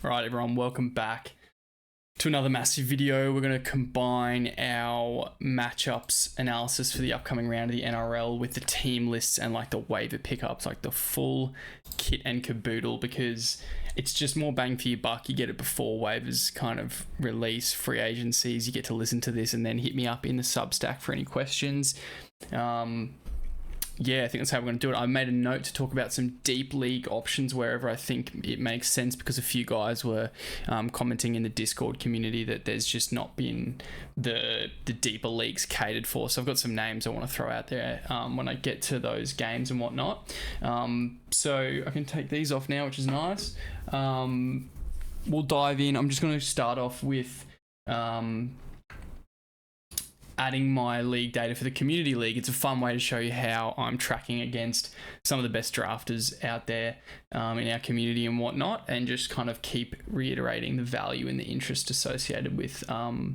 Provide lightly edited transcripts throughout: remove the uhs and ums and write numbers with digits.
All right, everyone, welcome back to another massive video. We're going to combine our matchups analysis for the upcoming round of the NRL with the team lists and like the waiver pickups, like the full kit and caboodle, because it's just more bang for your buck. You get it before waivers kind of release, free agencies. You get to listen to this and then hit me up in the Substack for any questions. Yeah, I think that's how we're going to do it. I made a note to talk about some deep league options wherever I think it makes sense, because a few guys were commenting in the Discord community that there's just not been the deeper leagues catered for. So I've got some names I want to throw out there when I get to those games and whatnot. So I can take these off now, which is nice. We'll dive in. I'm just going to start off with adding my league data for the community league. It's a fun way to show you how I'm tracking against some of the best drafters out there in our community and whatnot, and just kind of keep reiterating the value and the interest associated with the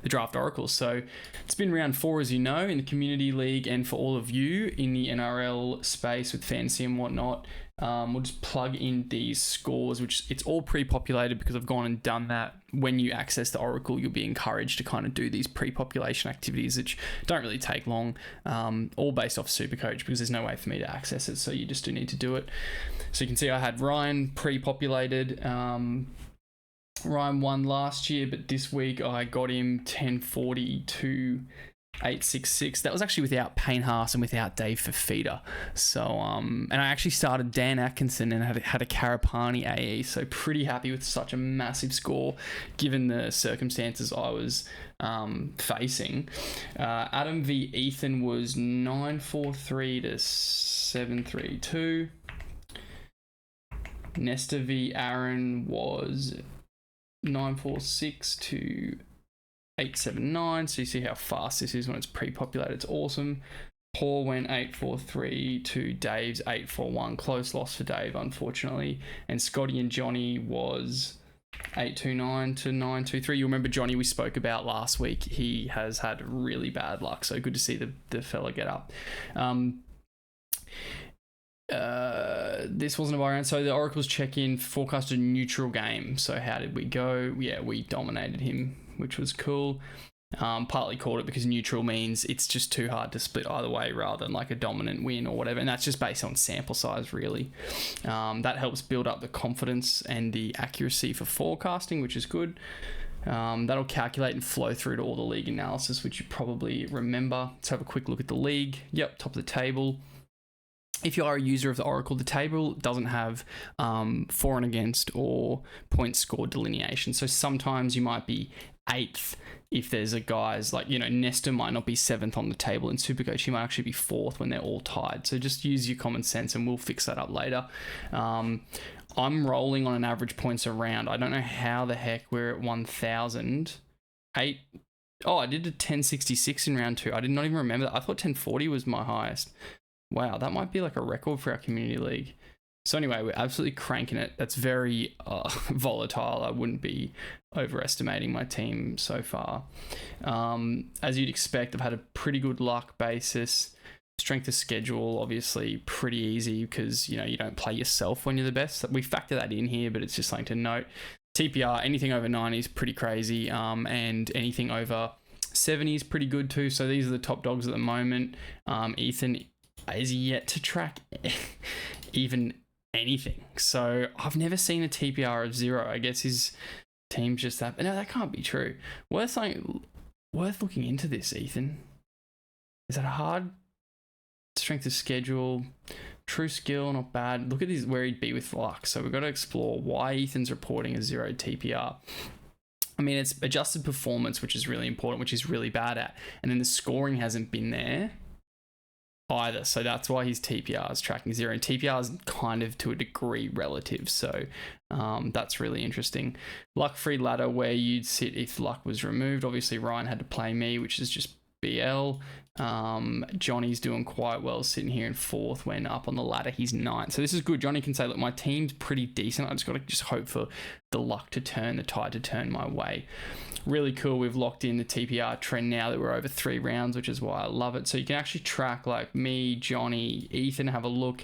draft oracles. So it's been round 4, as you know, in the community league, and for all of you in the NRL space with fantasy and whatnot, we'll just plug in these scores, which it's all pre-populated because I've gone and done that. When you access the Oracle, you'll be encouraged to kind of do these pre-population activities, which don't really take long, all based off Supercoach, because there's no way for me to access it, so you just do need to do it. So you can see I had Ryan pre-populated. Ryan won last year, but this week I got him 1042. 866. That was actually without Payne Haas and without Dave Fafita. So and I actually started Dan Atkinson and had a Karapani AE, so pretty happy with such a massive score given the circumstances I was facing. Adam v Ethan was 943 to 732. Nesta v Aaron was 946 to 879. So you see how fast this is when it's pre-populated. It's awesome. Paul went 843 to Dave's 841. Close loss for Dave, unfortunately. And Scotty and Johnny was 829 to 923. You remember Johnny we spoke about last week. He has had really bad luck, so good to see the fella get up. This wasn't a buy round, so the Oracles check-in forecasted neutral game. So how did we go? Yeah, we dominated him, which was cool. Partly called it because neutral means it's just too hard to split either way rather than like a dominant win or whatever, and that's just based on sample size, really. That helps build up the confidence and the accuracy for forecasting, which is good. That'll calculate and flow through to all the league analysis, which you probably remember. Let's have a quick look at the league. Yep, top of the table. If you are a user of the Oracle, the table doesn't have for and against or points scored delineation. So sometimes you might be 8th if there's a guy's like, Nesta might not be 7th on the table in Supercoach. He might actually be 4th when they're all tied. So just use your common sense and we'll fix that up later. I'm rolling on an average points around. I don't know how the heck we're at 1,000. I did a 1066 in round 2. I did not even remember that. I thought 1040 was my highest. Wow, that might be like a record for our community league. So anyway, we're absolutely cranking it. That's very volatile. I wouldn't be overestimating my team so far. As you'd expect, I've had a pretty good luck basis. Strength of schedule, obviously pretty easy because, you don't play yourself when you're the best. We factor that in here, but it's just something to note. TPR, anything over 90 is pretty crazy, and anything over 70 is pretty good too. So these are the top dogs at the moment. Ethan is yet to track even anything. So I've never seen a TPR of 0. I guess his team's just that. But no, that can't be true. Worth looking into this, Ethan. Is that a hard strength of schedule? True skill, not bad. Look at his where he'd be with luck. So we've got to explore why Ethan's reporting a 0 TPR. I mean, it's adjusted performance, which is really important, which he's really bad at. And then the scoring hasn't been there either, so that's why his TPR is tracking 0, and TPR is kind of to a degree relative, so that's really interesting. Luck-free ladder, where you'd sit if luck was removed. Obviously Ryan had to play me, which is just BL. Johnny's doing quite well sitting here in 4th, when up on the ladder he's 9th, so this is good. Johnny can say, look, my team's pretty decent, I just got to hope for the luck to turn, the tide to turn my way. Really cool. We've locked in the TPR trend now that we're over 3 rounds, which is why I love it. So you can actually track like me, Johnny, Ethan, have a look.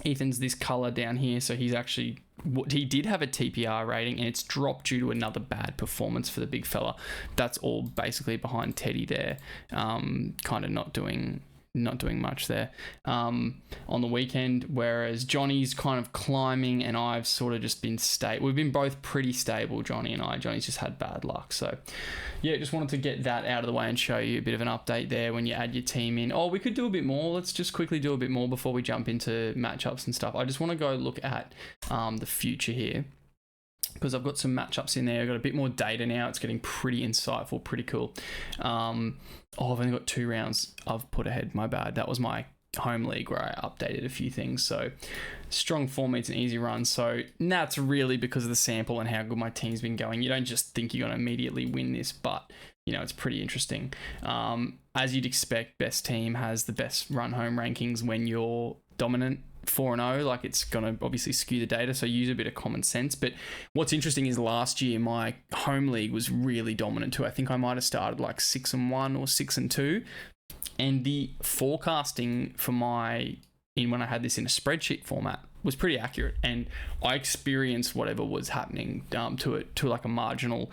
Ethan's this color down here, so he did have a TPR rating, and it's dropped due to another bad performance for the big fella. That's all basically behind Teddy there, kind of not doing much there on the weekend, whereas Johnny's kind of climbing and I've sort of just been stable. We've been both pretty stable, Johnny and I. Johnny's just had bad luck. So yeah, just wanted to get that out of the way and show you a bit of an update there when you add your team in. Oh, we could do a bit more. Let's just quickly do a bit more before we jump into matchups and stuff. I just want to go look at the future here, because I've got some matchups in there. I've got a bit more data now. It's getting pretty insightful, pretty cool. I've only got 2 rounds I've put ahead. My bad. That was my home league where I updated a few things. So strong form meets an easy run. So that's really because of the sample and how good my team's been going. You don't just think you're going to immediately win this, but it's pretty interesting. As you'd expect, best team has the best run home rankings when you're dominant. 4-0, like it's going to obviously skew the data, so use a bit of common sense. But what's interesting is last year my home league was really dominant too. I think I might have started like 6-1 or 6-2, and the forecasting for when I had this in a spreadsheet format was pretty accurate, and I experienced whatever was happening to like a marginal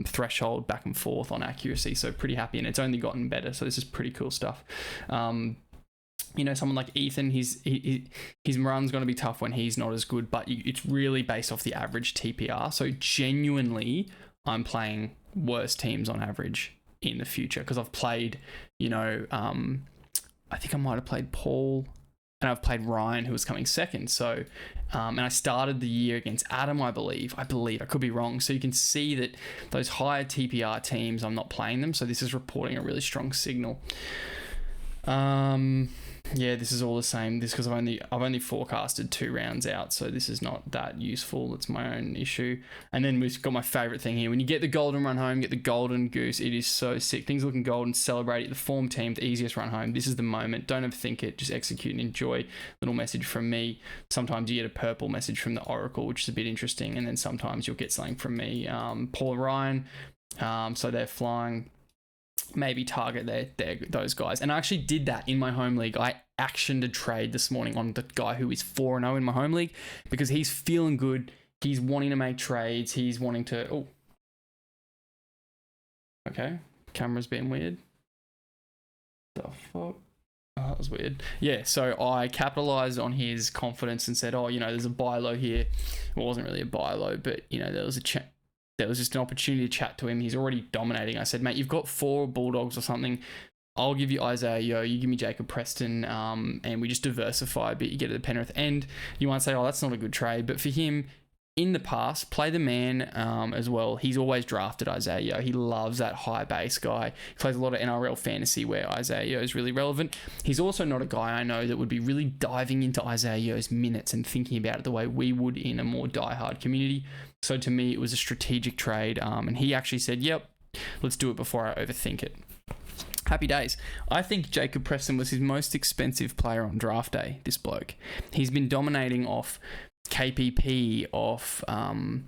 threshold back and forth on accuracy. So pretty happy, and it's only gotten better. So this is pretty cool stuff. Someone like Ethan, his run's going to be tough when he's not as good, but it's really based off the average TPR. So genuinely, I'm playing worse teams on average in the future because I've played, I think I might have played Paul, and I've played Ryan, who was coming second. So, and I started the year against Adam, I believe. I could be wrong. So you can see that those higher TPR teams, I'm not playing them. So this is reporting a really strong signal. Yeah, this is all the same. This because I've only forecasted 2 rounds out, so this is not that useful. It's my own issue. And then we've got my favorite thing here. When you get the golden run home, get the golden goose. It is so sick. Things looking golden. Celebrate it. The form team, the easiest run home. This is the moment. Don't overthink it. Just execute and enjoy. Little message from me. Sometimes you get a purple message from the Oracle, which is a bit interesting, and then sometimes you'll get something from me. Paul and Ryan. So they're flying. Maybe target those guys. And I actually did that in my home league. I actioned a trade this morning on the guy who is 4-0 in my home league because he's feeling good. He's wanting to make trades. He's wanting to... Oh. Okay. Camera's being weird. The fuck? Oh, that was weird. Yeah, so I capitalized on his confidence and said, there's a buy low here. Well, it wasn't really a buy low, but, there was just an opportunity to chat to him. He's already dominating. I said, mate, you've got 4 Bulldogs or something. I'll give you Isaiah Yeo. You give me Jacob Preston, and we just diversify a bit. You get it at Penrith. And you might say, that's not a good trade. But for him, in the past, play the man as well. He's always drafted Isaiah Yeo. He loves that high base guy. He plays a lot of NRL fantasy where Isaiah Yeo is really relevant. He's also not a guy I know that would be really diving into Isaiah Yeo's minutes and thinking about it the way we would in a more diehard community. So to me, it was a strategic trade. And he actually said, yep, let's do it before I overthink it. Happy days. I think Jacob Preston was his most expensive player on draft day, this bloke. He's been dominating off KPP, off, Jermaine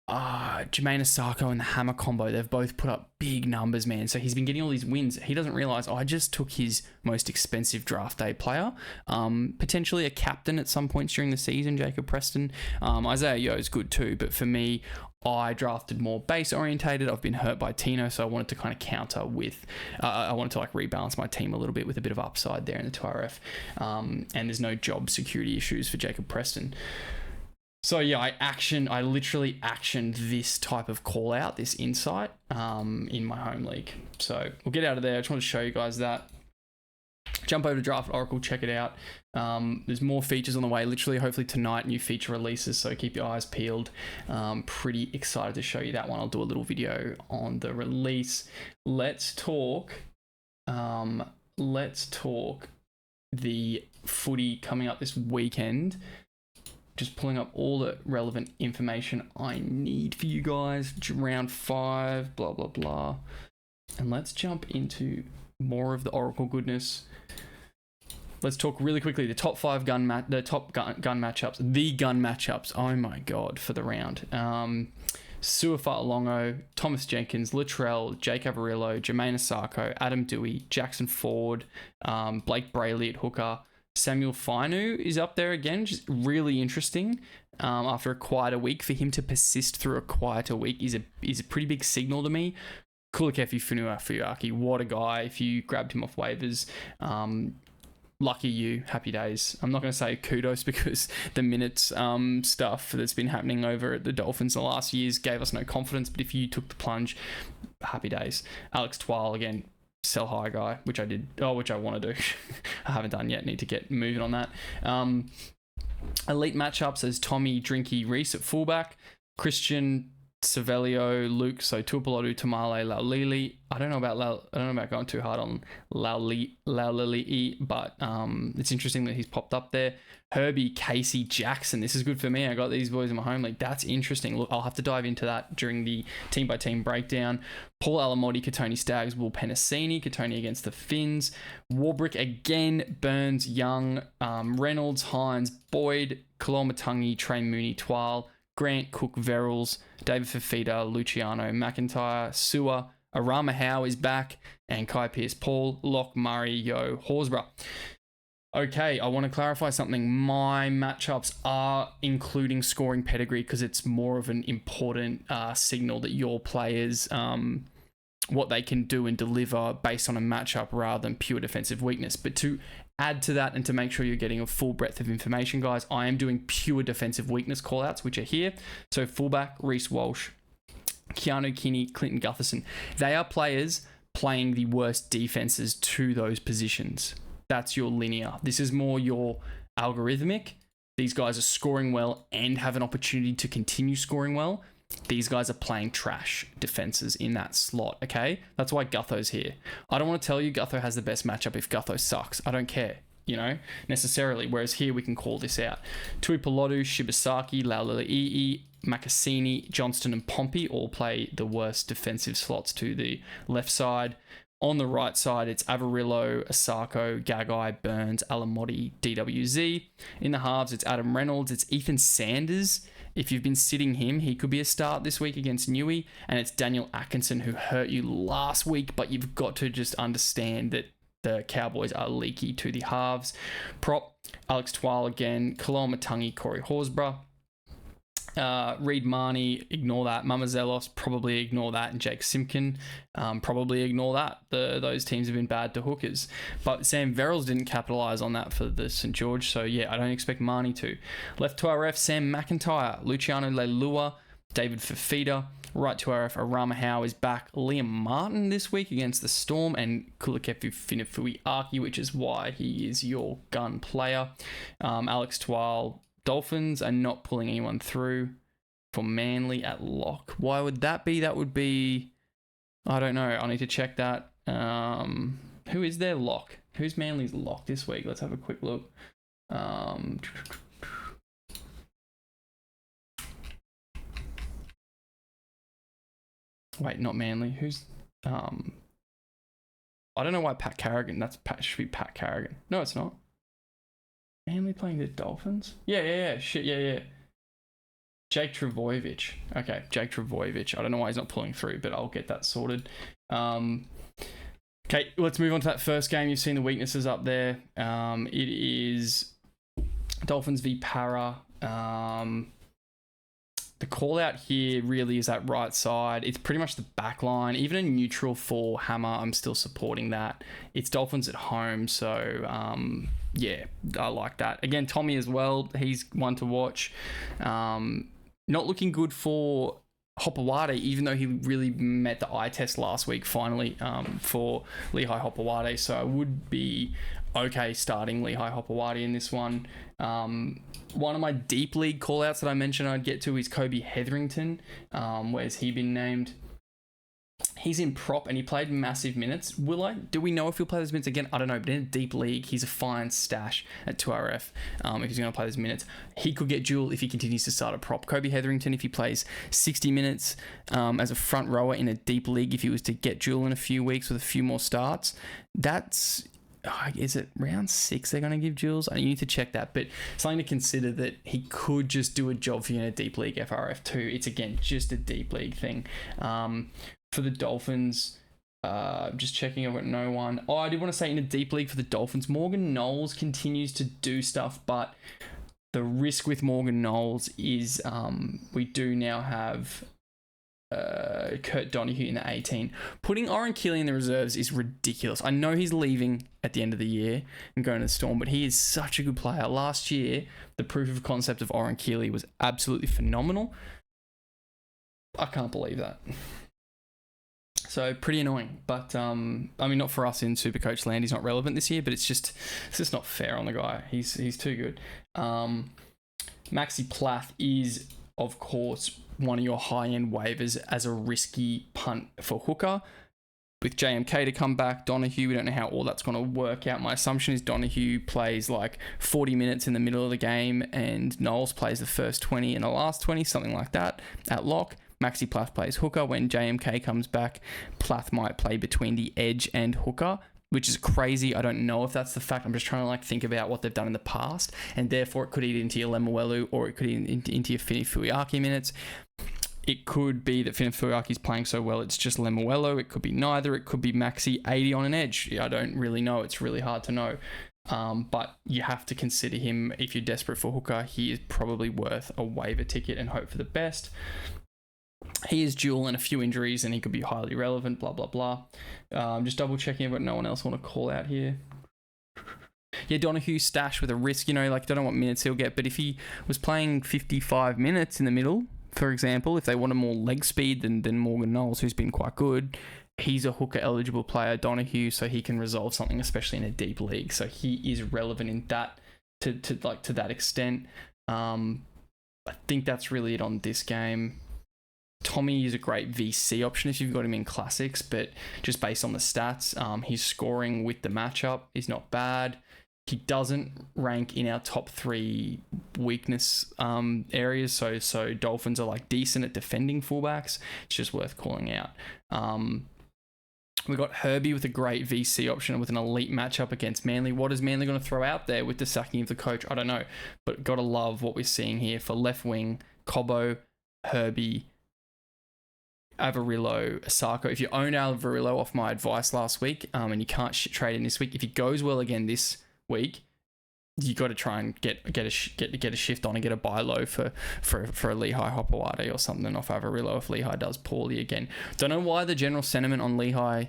Asako and the Hammer combo. They've both put up big numbers, man. So he's been getting all these wins. He doesn't realize, I just took his most expensive draft day player. Potentially a captain at some points during the season, Jacob Preston. Isaiah Yeo is good too, but for me, I drafted more base orientated. I've been hurt by Tino, so I wanted to kind of counter with, I wanted to rebalance my team a little bit with a bit of upside there in the 2RF. And there's no job security issues for Jacob Preston. So yeah, I literally actioned this type of call out, this insight, in my home league. So we'll get out of there. I just want to show you guys that. Jump over to Draft Oracle, check it out. There's more features on the way. Literally, hopefully tonight, new feature releases. So keep your eyes peeled. Pretty excited to show you that one. I'll do a little video on the release. Let's talk the footy coming up this weekend. Just pulling up all the relevant information I need for you guys. Round 5, blah, blah, blah. And let's jump into more of the Oracle goodness. Let's talk really quickly the top 5 gun matchups. The gun matchups. Oh my god, for the round. Suafa Alongo, Thomas Jenkins, Latrell, Jake Avarillo, Jermaine Asako, Adam Dewey, Jackson Ford, Blake Brayley at hooker, Samuel Fainu is up there again, just really interesting. After a quieter week, for him to persist through a quieter week is a pretty big signal to me. Kulakefi Funuafuaki, what a guy. If you grabbed him off waivers, lucky you, happy days. I'm not going to say kudos because the minutes stuff that's been happening over at the Dolphins the last years gave us no confidence, but if you took the plunge, happy days. Alex Twal, again, sell high guy, which I want to do. I haven't done yet, need to get moving on that. Elite matchups as Tommy, Drinky, Reese at fullback, Christian, Savelio, Luke, so Tuipulotu, Tamale, Laulili. I don't know about going too hard on Laulili, but it's interesting that he's popped up there. Herbie, Casey, Jackson. This is good for me. I got these boys in my home league. That's interesting. Look, I'll have to dive into that during the team-by-team breakdown. Paul Alamotti, Katoni Staggs, Will Penasini, Katoni against the Finns. Warbrick again, Burns, Young, Reynolds, Hines, Boyd, Kalomatangi, Trey Mooney, Twal, Grant, Cook, Verrills, David Fafita, Luciano, McIntyre, Sewer, Arama Howe is back, and Kai Pearce-Paul, Locke, Murray, Yo, Horsburgh. Okay, I want to clarify something. My matchups are including scoring pedigree because it's more of an important signal that your players, what they can do and deliver based on a matchup rather than pure defensive weakness. But to add to that and to make sure you're getting a full breadth of information, guys, I am doing pure defensive weakness callouts, which are here. So fullback, Reece Walsh, Keanu Kinney, Clinton Gutherson. They are players playing the worst defenses to those positions. That's your linear. This is more your algorithmic. These guys are scoring well and have an opportunity to continue scoring well. These guys are playing trash defenses in that slot, okay? That's why Gutho's here. I don't want to tell you Gutho has the best matchup if Gutho sucks. I don't care, necessarily. Whereas here we can call this out. Tuipulotu, Shibasaki, Laulilii, Makasini, Johnston and Pompey all play the worst defensive slots to the left side. On the right side, it's Avarillo, Asako, Gagai, Burns, Alamotti, DWZ. In the halves, it's Adam Reynolds, it's Ethan Sanders. If you've been sitting him, he could be a start this week against Newey. And it's Daniel Atkinson who hurt you last week, but you've got to just understand that the Cowboys are leaky to the halves. Prop, Alex Twal again, Kaloa Matangi, Corey Horsburgh. Reed Marnie, ignore that. Mamazelos, probably ignore that. And Jake Simpkin, probably ignore that. Those teams have been bad to hookers. But Sam Verrills didn't capitalise on that for the St. George, so yeah, I don't expect Marnie to. Left to RF, Sam McIntyre, Luciano Leilua, David Fafita. Right to RF, Arama Howe is back. Liam Martin this week against the Storm, and Kulakefu Finifui Aki, which is why he is your gun player. Alex Twal, Dolphins are not pulling anyone through for Manly at lock. Why would that be? That would be... I don't know. I need to check that. Who is their lock? Who's Manly's lock this week? Let's have a quick look. Wait, not Manly. Who's... I don't know why Pat Carrigan... should be Pat Carrigan. No, it's not. Manly playing the Dolphins? Yeah. Shit, yeah. Jake Trbojevic. Okay, Jake Trbojevic. I don't know why he's not pulling through, but I'll get that sorted. Okay, let's move on to that first game. You've seen the weaknesses up there. It is Dolphins v Para. The call out here really is that right side. It's pretty much the back line. Even a neutral for Hammer, I'm still supporting that. It's Dolphins at home, so yeah, I like that. Again, Tommy as well. He's one to watch. Not looking good for Hopewade, even though he really met the eye test last week, finally, for Lehigh Hopewade. So I would be okay starting Lehigh Hopewade in this one. One of my deep league callouts that I mentioned I'd get to is Kobe Hetherington. Where's he been named? He's in prop and he played massive minutes. Do we know if he'll play those minutes again? I don't know, but in a deep league, he's a fine stash at 2RF if he's going to play those minutes. He could get dual if he continues to start a prop. Kobe Hetherington, if he plays 60 minutes as a front rower in a deep league, if he was to get dual in a few weeks with a few more starts, that's... is it round 6 they're going to give Jules? I need to check that, but something to consider that he could just do a job for you in a deep league FRF2. It's, again, just a deep league thing. For the Dolphins, Just checking, I've got no one. Oh, I did want to say in a deep league for the Dolphins, Morgan Knowles continues to do stuff, but the risk with Morgan Knowles is we do now have Kurt Donahue in the 18. Putting Oren Keeley in the reserves is ridiculous. I know he's leaving at the end of the year and going to the Storm, but he is such a good player. Last year, the proof of concept of Oren Keeley was absolutely phenomenal. I can't believe that. So pretty annoying, but I mean, not for us in Supercoach land. He's not relevant this year, but it's just not fair on the guy. He's too good. Maxi Plath is, of course, one of your high-end waivers as a risky punt for hooker. With JMK to come back, Donahue, we don't know how all that's going to work out. My assumption is Donahue plays like 40 minutes in the middle of the game and Knowles plays the first 20 and the last 20, something like that at lock. Maxi Plath plays hooker. When JMK comes back, Plath might play between the edge and hooker, which is crazy. I don't know if that's the fact. I'm just trying to think about what they've done in the past, and therefore it could eat into your Lemuelu or it could eat into your Fini Fuiaki minutes. It could be that Fini Fuiaki's playing so well it's just Lemuelu. It could be neither. It could be Maxi 80 on an edge. I don't really know. It's really hard to know. But you have to consider him if you're desperate for hooker. He is probably worth a waiver ticket and hope for the best. He is dual and a few injuries and he could be highly relevant, blah, blah, blah. Just double checking I've got no one else I want to call out here. Yeah, Donahue stash with a risk, don't know what minutes he'll get, but if he was playing 55 minutes in the middle, for example, if they wanted more leg speed than Morgan Knowles, who's been quite good, he's a hooker eligible player, Donahue, so he can resolve something, especially in a deep league. So he is relevant in that to that extent. I think that's really it on this game. Tommy is a great VC option if you've got him in classics, but just based on the stats, his scoring with the matchup is not bad. He doesn't rank in our top 3 weakness areas, so Dolphins are decent at defending fullbacks. It's just worth calling out. We got Herbie with a great VC option with an elite matchup against Manly. What is Manly going to throw out there with the sacking of the coach? I don't know, but gotta love what we're seeing here for left wing: Cobbo, Herbie, Avarillo, Asako. If you own Avarillo off my advice last week, and you can't trade in this week, if he goes well again this week, you got to try and get a shift on and get a buy low for a Lehigh Hopewade or something off Avarillo if Lehigh does poorly again. Don't know why the general sentiment on Lehigh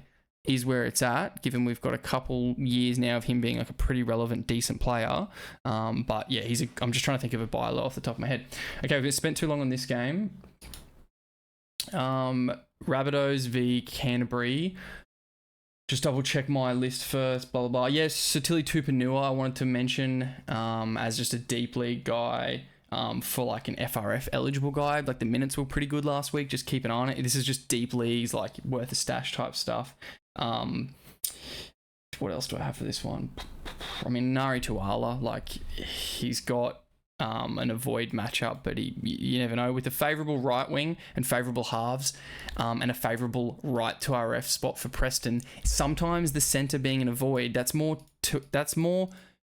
is where it's at, given we've got a couple years now of him being a pretty relevant, decent player. But yeah, I'm just trying to think of a buy low off the top of my head. Okay, we've spent too long on this game. Rabbitohs v Canterbury. Just double check my list first, blah, blah, blah. Yes, Satili Tupanua I wanted to mention as just a deep league guy for an FRF eligible guy. The minutes were pretty good last week. Just keep an eye on it. This is just deep leagues, worth a stash type stuff. What else do I have for this one? I mean, Nari Tuala, he's got an avoid matchup, but you never know. With a favourable right wing and favourable halves and a favourable right to RF spot for Preston, sometimes the centre being an avoid, that's more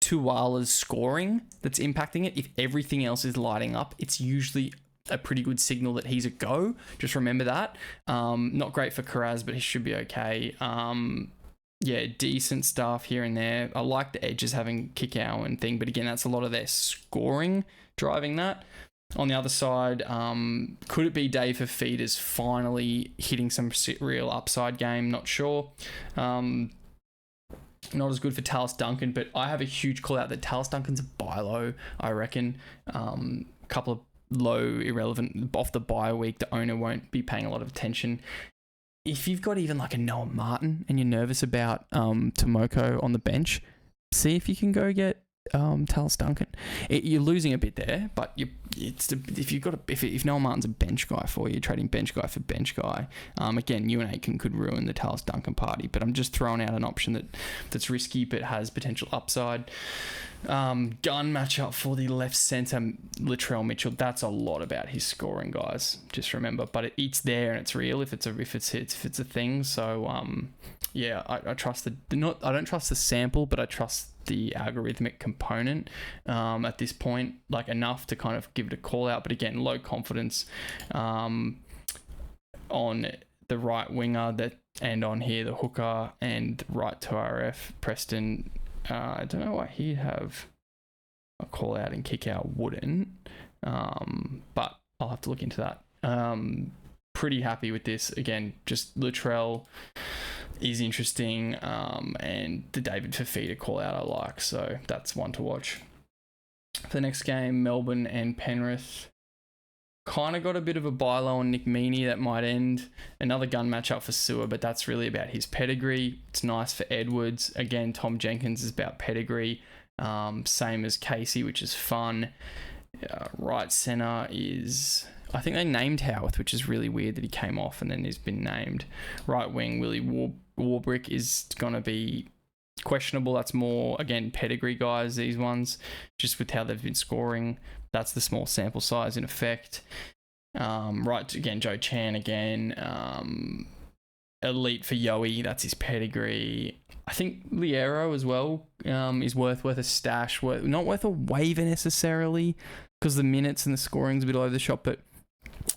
Tuala's scoring that's impacting it. If everything else is lighting up, it's usually a pretty good signal that he's a go. Just remember that. Not great for Karaz, but he should be okay. Yeah, decent stuff here and there. I like the edges having Kikau and thing, but again, that's a lot of their scoring driving that. On the other side, could it be Dave Fafita's finally hitting some real upside game? Not sure. Not as good for Tallis Duncan, but I have a huge call out that Tallis Duncan's a buy low, I reckon. Couple of low, irrelevant off the bye week. The owner won't be paying a lot of attention. If you've got even a Noah Martin and you're nervous about Tomoko on the bench, see if you can go get Tallis Duncan. You're losing a bit there, but if Noah Martin's a bench guy for you, trading bench guy for bench guy, again, you and Aiken could ruin the Tallis Duncan party. But I'm just throwing out an option that's risky but has potential upside. Gun matchup for the left centre, Latrell Mitchell. That's a lot about his scoring, guys. Just remember, but it's there and it's real if it's a thing. So yeah, I trust I don't trust the sample, but I trust the algorithmic component at this point, enough to kind of give it a call out. But again, low confidence on the right winger that and on here the hooker and right to RF Preston. I don't know why he'd have a call out and kick out wouldn't, but I'll have to look into that. Pretty happy with this. Again, just Latrell is interesting, and the David Fafita call out I like, so that's one to watch. For the next game, Melbourne and Penrith. Kind of got a bit of a buy low on Nick Meaney that might end. Another gun matchup for Sewer, but that's really about his pedigree. It's nice for Edwards. Again, Tom Jenkins is about pedigree. Same as Casey, which is fun. Right centre is... I think they named Howarth, which is really weird that he came off and then he's been named. Right wing, Willie Warbrick is going to be questionable. That's more, again, pedigree guys, these ones, just with how they've been scoring. That's the small sample size in effect. Right, again, Joe Chan again. Elite for Yowie, that's his pedigree. I think Liero as well is worth a stash. Not worth a waiver necessarily because the minutes and the scoring's a bit all over the shop, but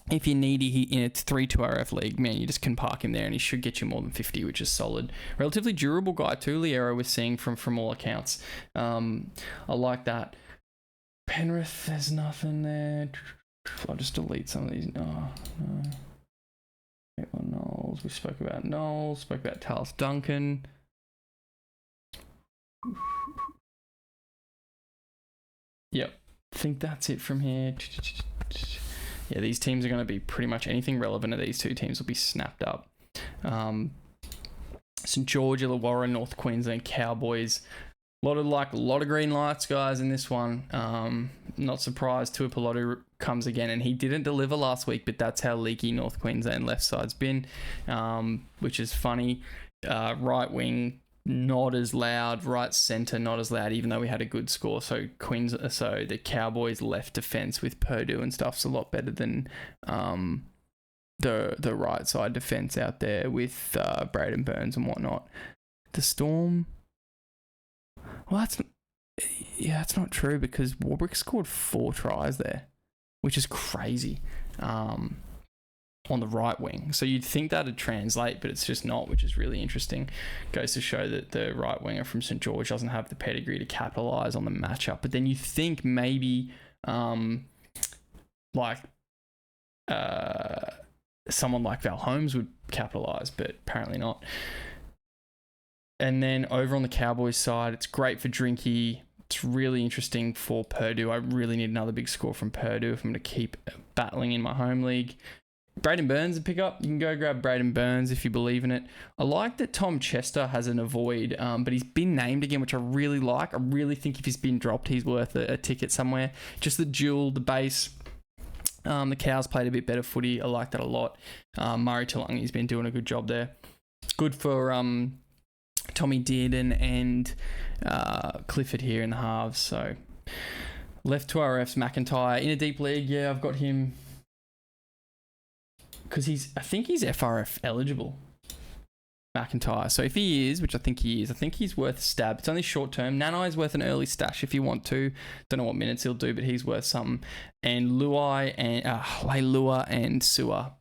if you're needy in a 3-2 RF league, man, you just can park him there and he should get you more than 50, which is solid. Relatively durable guy too, Liero, we're seeing from all accounts. I like that. Penrith, there's nothing there. I'll just delete some of these. No. Knowles. We spoke about Knowles. Spoke about Talis Duncan. Yep. I think that's it from here. Yeah, these teams are going to be pretty much anything relevant to these two teams will be snapped up. St George, Illawarra, North Queensland Cowboys. A lot of green lights, guys, in this one. Not surprised Tuipulotu comes again, and he didn't deliver last week, but that's how leaky North Queensland left side's been, which is funny. Right wing, not as loud. Right centre, not as loud, even though we had a good score. So the Cowboys' left defence with Purdue and stuff's a lot better than the right side defence out there with Braden Burns and whatnot. The Storm... Well, that's not true because Warbrick scored 4 tries there, which is crazy, on the right wing. So you'd think that'd translate, but it's just not, which is really interesting. Goes to show that the right winger from St George doesn't have the pedigree to capitalise on the matchup. But then you think maybe someone like Val Holmes would capitalise, but apparently not. And then over on the Cowboys side, it's great for Drinky. It's really interesting for Purdue. I really need another big score from Purdue if I'm going to keep battling in my home league. Braden Burns a pick up. You can go grab Braden Burns if you believe in it. I like that Tom Chester has an avoid, but he's been named again, which I really like. I really think if he's been dropped, he's worth a ticket somewhere. Just the duel, the base. The Cows played a bit better footy. I like that a lot. Murray Talangi's been doing a good job there. Good for... Tommy Dearden and Clifford here in the halves. So left to RF's McIntyre in a deep league. Yeah, I've got him because I think he's FRF eligible. McIntyre. So if he is, which I think he is, I think he's worth a stab. It's only short term. Nanai's worth an early stash if you want to. Don't know what minutes he'll do, but he's worth something. And Luai and Leilua and Sewer,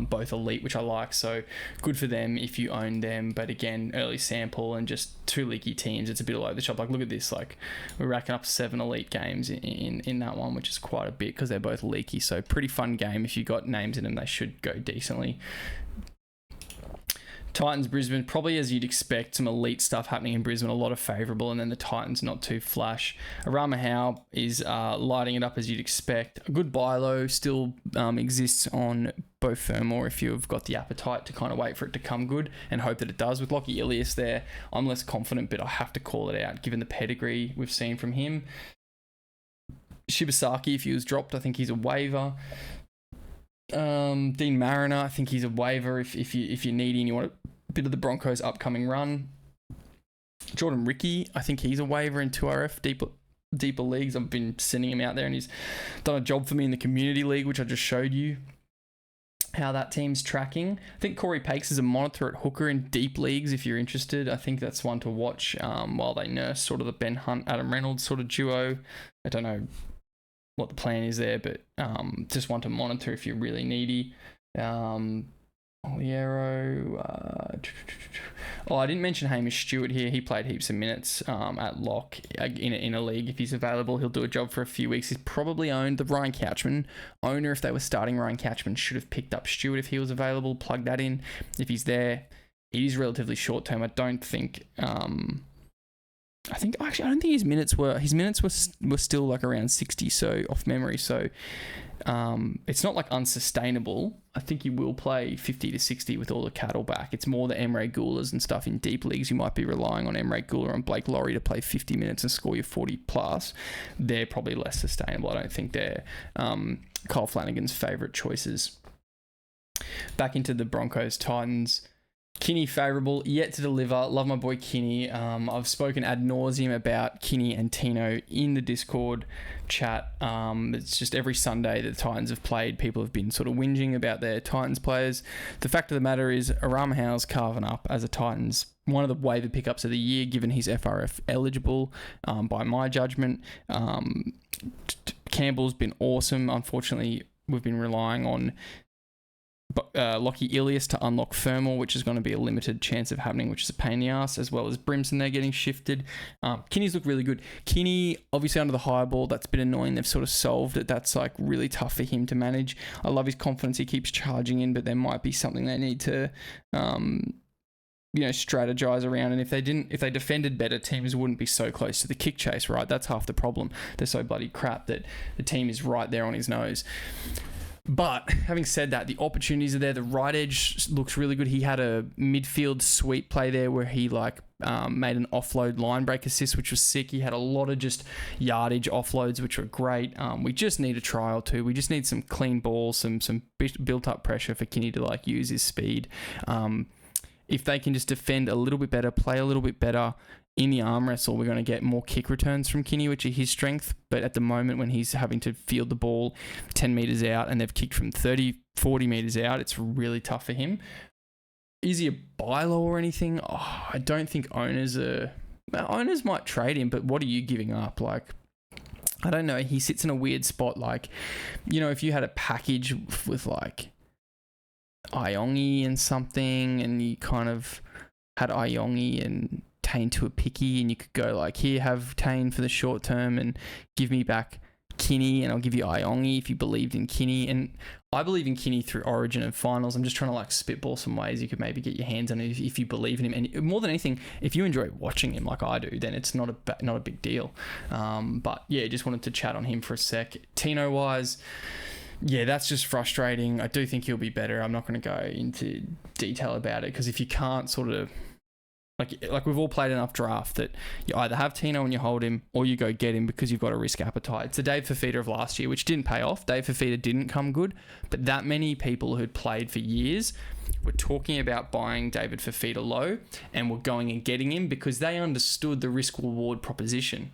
both elite, which I like. So good for them if you own them. But again, early sample and just 2 leaky teams. It's a bit all over the shop. Like look at this. Like we're racking up 7 elite games in that one, which is quite a bit because they're both leaky. So pretty fun game. If you got names in them, they should go decently. Titans Brisbane, probably as you'd expect, some elite stuff happening in Brisbane, a lot of favourable, and then the Titans not too flash. Arama Howe is lighting it up as you'd expect. A good buy low still exists on Beau Fermor if you've got the appetite to kind of wait for it to come good and hope that it does. With Lockie Ilias there, I'm less confident, but I have to call it out given the pedigree we've seen from him. Shibasaki, if he was dropped, I think he's a waiver. Dean Mariner, I think he's a waiver if you're needy and you want a bit of the Broncos' upcoming run. Jordan Ricky, I think he's a waiver in 2RF deeper leagues. I've been sending him out there and he's done a job for me in the community league, which I just showed you how that team's tracking. I think Corey Pakes is a monitor at hooker in deep leagues if you're interested. I think that's one to watch while they nurse sort of the Ben Hunt, Adam Reynolds sort of duo. I don't know what the plan is there, but just want to monitor if you're really needy. Oliero. I didn't mention Hamish Stewart here. He played heaps of minutes at lock in a league. If he's available, he'll do a job for a few weeks. He's probably owned the Ryan Couchman owner. If they were starting Ryan Couchman, should have picked up Stewart if he was available. Plug that in if he's there. It is relatively short term. I don't think. I don't think his minutes were still like around 60. So off memory. So it's not like unsustainable. I think you will play 50 to 60 with all the cattle back. It's more the Emre Gulas and stuff in deep leagues. You might be relying on Emre Gula and Blake Laurie to play 50 minutes and score your 40 plus. They're probably less sustainable. I don't think they're Kyle Flanagan's favourite choices. Back into the Broncos Titans. Kinney favourable, yet to deliver. Love my boy Kinney. I've spoken ad nauseum about Kinney and Tino in the Discord chat. It's just every Sunday that the Titans have played, people have been sort of whinging about their Titans players. The fact of the matter is, Aram Howe's carving up as a Titans, one of the waiver pickups of the year, given he's FRF eligible, by my judgment. Campbell's been awesome. Unfortunately, we've been relying on Lockie Ilias to unlock Fermor, which is going to be a limited chance of happening, which is a pain in the ass, as well as Brimson. They're getting shifted. Kinney's look really good. Kinney, obviously under the high ball, that's been annoying. They've sort of solved it. That's like really tough for him to manage. I love his confidence. He keeps charging in, but there might be something they need to, strategize around. And if they defended better, teams wouldn't be so close to the kick chase, right? That's half the problem. They're so bloody crap that the team is right there on his nose. But having said that, the opportunities are there. The right edge looks really good. He had a midfield sweep play there where he made an offload line break assist, which was sick. He had a lot of just yardage offloads, which were great. We just need a try or two. We just need some clean balls, some built up pressure for Kinney to use his speed. If they can just defend a little bit better, play a little bit better in the arm wrestle, we're going to get more kick returns from Kinney, which are his strength. But at the moment, when he's having to field the ball 10 metres out and they've kicked from 30, 40 metres out, it's really tough for him. Is he a buy low or anything? I don't think owners might trade him, but what are you giving up? I don't know. He sits in a weird spot. If you had a package with Iongi and something, and you kind of had Iongi and Tane to a picky, and you could go here, have Tane for the short term and give me back Kinney, and I'll give you Iongi if you believed in Kinney. And I believe in Kinney through Origin and Finals. I'm just trying to spitball some ways you could maybe get your hands on it if you believe in him. And more than anything, if you enjoy watching him like I do, then it's not a big deal. But yeah, just wanted to chat on him for a sec. Tino wise, yeah, that's just frustrating. I do think he'll be better. I'm not going to go into detail about it, because if you can't sort of like we've all played enough draft that you either have Tino and you hold him, or you go get him because you've got a risk appetite. It's the Dave Fafita of last year, which didn't pay off. Dave Fafita didn't come good, but that many people who'd played for years were talking about buying David Fafita low and were going and getting him because they understood the risk-reward proposition.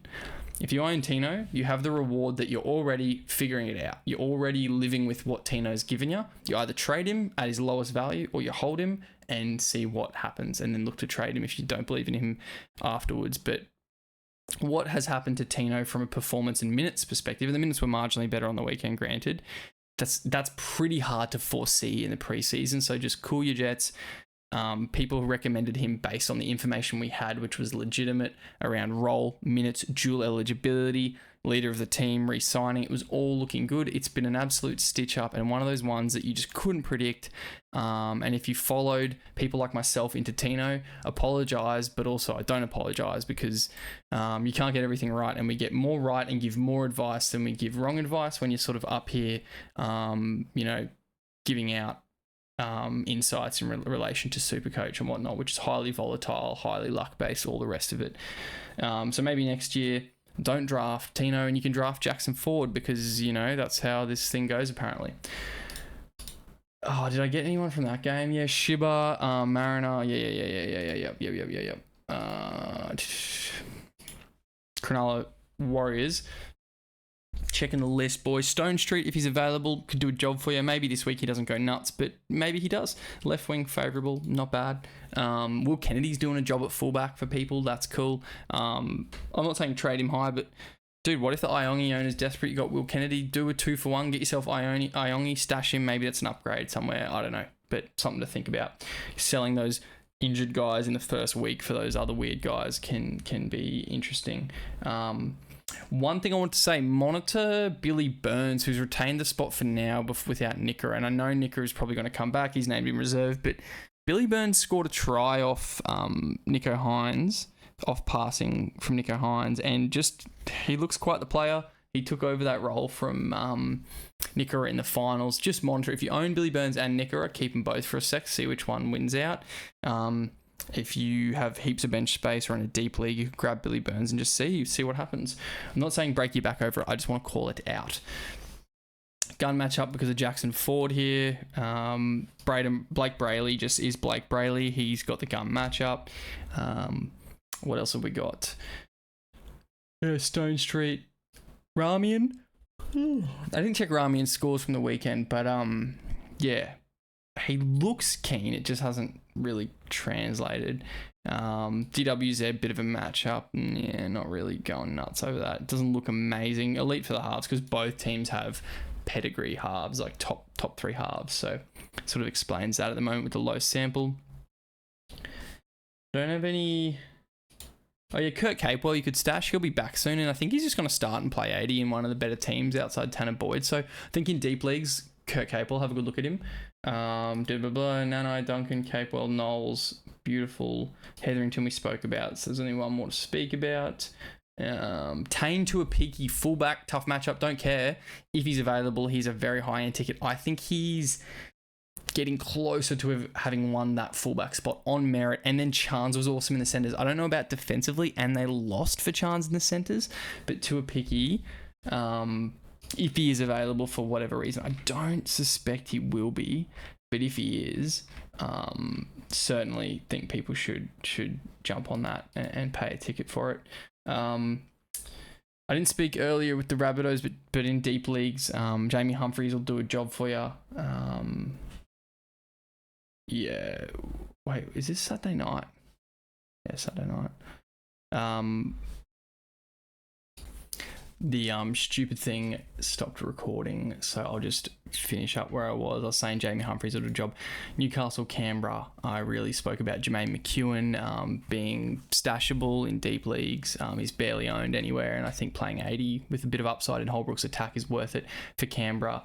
If you own Tino, you have the reward that you're already figuring it out. You're already living with what Tino's given you. You either trade him at his lowest value, or you hold him and see what happens, and then look to trade him if you don't believe in him afterwards. But what has happened to Tino from a performance and minutes perspective, and the minutes were marginally better on the weekend, granted, that's pretty hard to foresee in the preseason. So just cool your jets. People recommended him based on the information we had, which was legitimate around role, minutes, dual eligibility, leader of the team, re-signing. It was all looking good. It's been an absolute stitch up, and one of those ones that you just couldn't predict. And if you followed people like myself into Tino, apologise, but also I don't apologise, because you can't get everything right, and we get more right and give more advice than we give wrong advice when you're sort of up here, giving out insights in relation to Supercoach and whatnot, which is highly volatile, highly luck-based, all the rest of it. So maybe next year, don't draft Tino and you can draft Jackson Ford, because, that's how this thing goes apparently. Oh, did I get anyone from that game? Yeah, Shiba, Mariner, yeah. Cronulla Warriors. Checking the list, boys. Stone Street, if he's available, could do a job for you. Maybe this week he doesn't go nuts, but maybe he does. Left wing, favourable, not bad. Will Kennedy's doing a job at fullback for people. That's cool. I'm not saying trade him high, but dude, what if the Iongi owner's desperate? You got Will Kennedy, do a 2-for-1, get yourself Iongi, stash him. Maybe that's an upgrade somewhere. I don't know. but something to think about. Selling those injured guys in the first week for those other weird guys can be interesting. One thing I want to say, monitor Billy Burns, who's retained the spot for now without Nicker. And I know Nicker is probably going to come back. He's named in reserve. But Billy Burns scored a try off Nico Hines, off passing from Nico Hines. And just, he looks quite the player. He took over that role from Nicker in the finals. Just monitor. If you own Billy Burns and Nicker, keep them both for a sec, see which one wins out. If you have heaps of bench space or in a deep league, you can grab Billy Burns and just see what happens. I'm not saying break your back over it. I just want to call it out. Gun matchup because of Jackson Ford here. Blake Brayley just is Blake Brayley. He's got the gun matchup. What else have we got? Stone Street. Ramian. I didn't check Ramian's scores from the weekend, but yeah. He looks keen. It just hasn't really translated. DW's a bit of a matchup. Yeah, not really going nuts over that. It doesn't look amazing. Elite for the halves because both teams have pedigree halves, like top 3 halves. So it sort of explains that at the moment with the low sample. Don't have any... Oh yeah, Kurt Capewell you could stash. He'll be back soon, and I think he's just going to start and play 80 in one of the better teams outside Tanner Boyd. So I think in deep leagues, Kurt Capewell, have a good look at him. Nanai, Duncan, Capewell, Knowles, beautiful. Hetherington we spoke about, so there's only one more to speak about. Tane to a Peaky, fullback, tough matchup, don't care. If he's available, he's a very high-end ticket. I think he's getting closer to having won that fullback spot on merit, and then Chance was awesome in the centres. I don't know about defensively, and they lost for Chance in the centres, but to a Peaky... if he is available for whatever reason, I don't suspect he will be, but if he is, certainly think people should jump on that and pay a ticket for it. I didn't speak earlier with the Rabbitohs, but in deep leagues, Jamie Humphries will do a job for you. Yeah, wait, is this Saturday night? Yeah, Saturday night. The stupid thing stopped recording, so I'll just finish up where I was saying Jamie Humphries will do a job. Newcastle, Canberra, I really spoke about Jermaine McEwen being stashable in deep leagues. He's barely owned anywhere, and I think playing 80 with a bit of upside in Holbrook's attack is worth it for Canberra.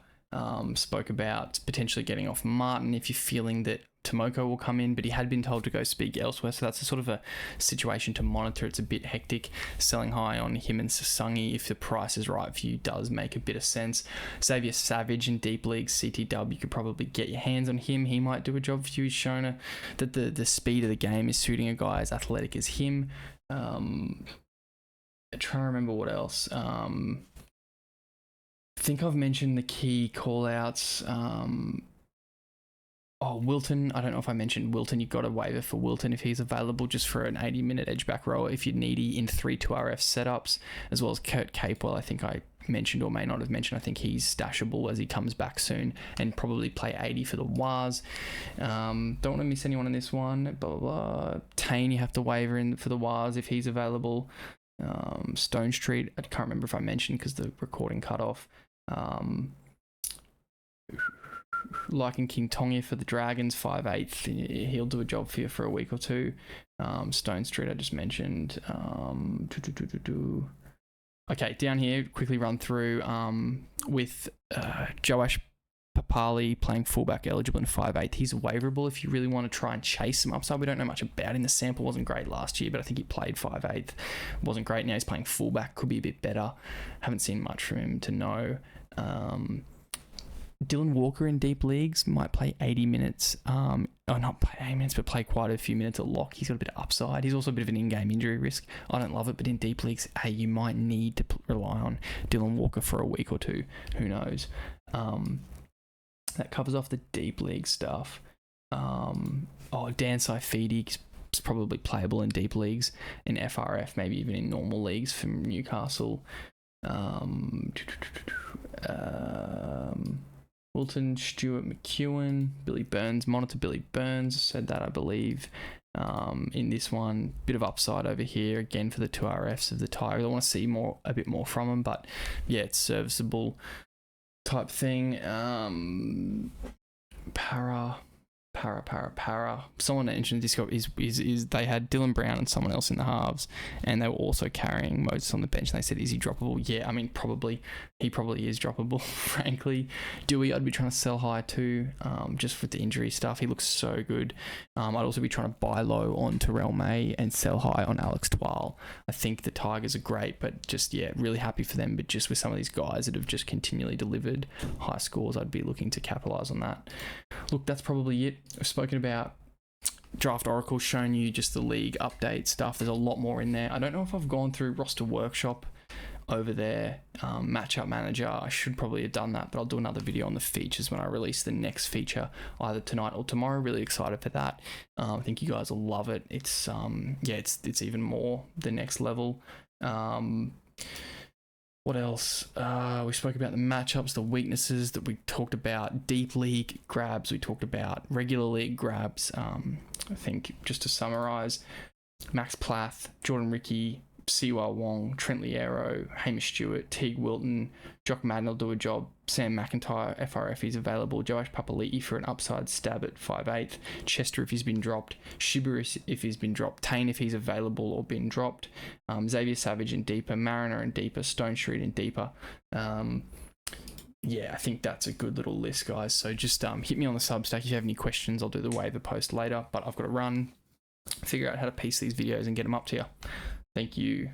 Spoke about potentially getting off Martin if you're feeling that Tomoko will come in, but he had been told to go speak elsewhere, so that's a sort of a situation to monitor. It's a bit hectic. Selling high on him and Sasungi, if the price is right for you, does make a bit of sense. Xavier Savage in deep leagues, CTW, you could probably get your hands on him. He might do a job for you. He's shown that the speed of the game is suiting a guy as athletic as him. I'm trying to remember what else. I think I've mentioned the key call-outs. Wilton. I don't know if I mentioned Wilton. You've got a waiver for Wilton if he's available, just for an 80-minute edge-back rower if you're needy in 3 2RF setups, as well as Kurt Capewell. I think I mentioned or may not have mentioned. I think he's stashable as he comes back soon and probably play 80 for the Waz. Don't want to miss anyone on this one. Blah, blah, blah. Tane, you have to waiver in for the Waz if he's available. Stone Street, I can't remember if I mentioned because the recording cut off. Liking King Tonga for the Dragons, 5'8". He'll do a job for you for a week or two. Stone Street, I just mentioned. Okay, down here, quickly run through with Joash Papali playing fullback eligible in 5'8". He's waiverable if you really want to try and chase some upside. We don't know much about him. The sample wasn't great last year, but I think he played 5'8". Wasn't great. Now he's playing fullback. Could be a bit better. Haven't seen much from him to know. Dylan Walker in deep leagues might play 80 minutes. Not play 80 minutes, but play quite a few minutes at lock. He's got a bit of upside. He's also a bit of an in-game injury risk. I don't love it, but in deep leagues, hey, you might need to rely on Dylan Walker for a week or two. Who knows? That covers off the deep league stuff. Dan Saifidi is probably playable in deep leagues, in FRF, maybe even in normal leagues from Newcastle. Wilton, Stewart, McEwen, Billy Burns. Monitor Billy Burns, said that I believe. In this one, bit of upside over here again for the 2RFs of the Tigers. I want to see a bit more from them, but yeah, it's serviceable type thing. Para, Someone mentioned in Discord is they had Dylan Brown and someone else in the halves, and they were also carrying Moses on the bench. And they said, is he droppable? Yeah, I mean, probably. He probably is droppable, frankly. Dewey, I'd be trying to sell high too, just with the injury stuff. He looks so good. I'd also be trying to buy low on Terrell May and sell high on Alex Twal. I think the Tigers are great, but just, yeah, really happy for them. But just with some of these guys that have just continually delivered high scores, I'd be looking to capitalise on that. Look, that's probably it. I've spoken about Draft Oracle, shown you just the league update stuff. There's a lot more in there. I don't know if I've gone through Roster Workshop over there, Matchup Manager. I should probably have done that, but I'll do another video on the features when I release the next feature, either tonight or tomorrow. Really excited for that. I think you guys will love it. It's it's even more the next level. What else? We spoke about the matchups, the weaknesses that we talked about, deep league grabs. We talked about regular league grabs. I think just to summarize, Max Plath, Jordan Ricky, Siwa Wong, Trent Liero, Hamish Stewart, Teague Wilton, Jock Madden will do a job, Sam McIntyre, FRF is available, Joash Papali'i for an upside stab at 5'8", Chester if he's been dropped, Shibu if he's been dropped, Tane if he's available or been dropped, Xavier Savage and deeper, Mariner and deeper, Stone Street and deeper. Yeah, I think that's a good little list, guys. So just hit me on the Substack if you have any questions. I'll do the waiver post later, but I've got to run, figure out how to piece these videos and get them up to you. Thank you.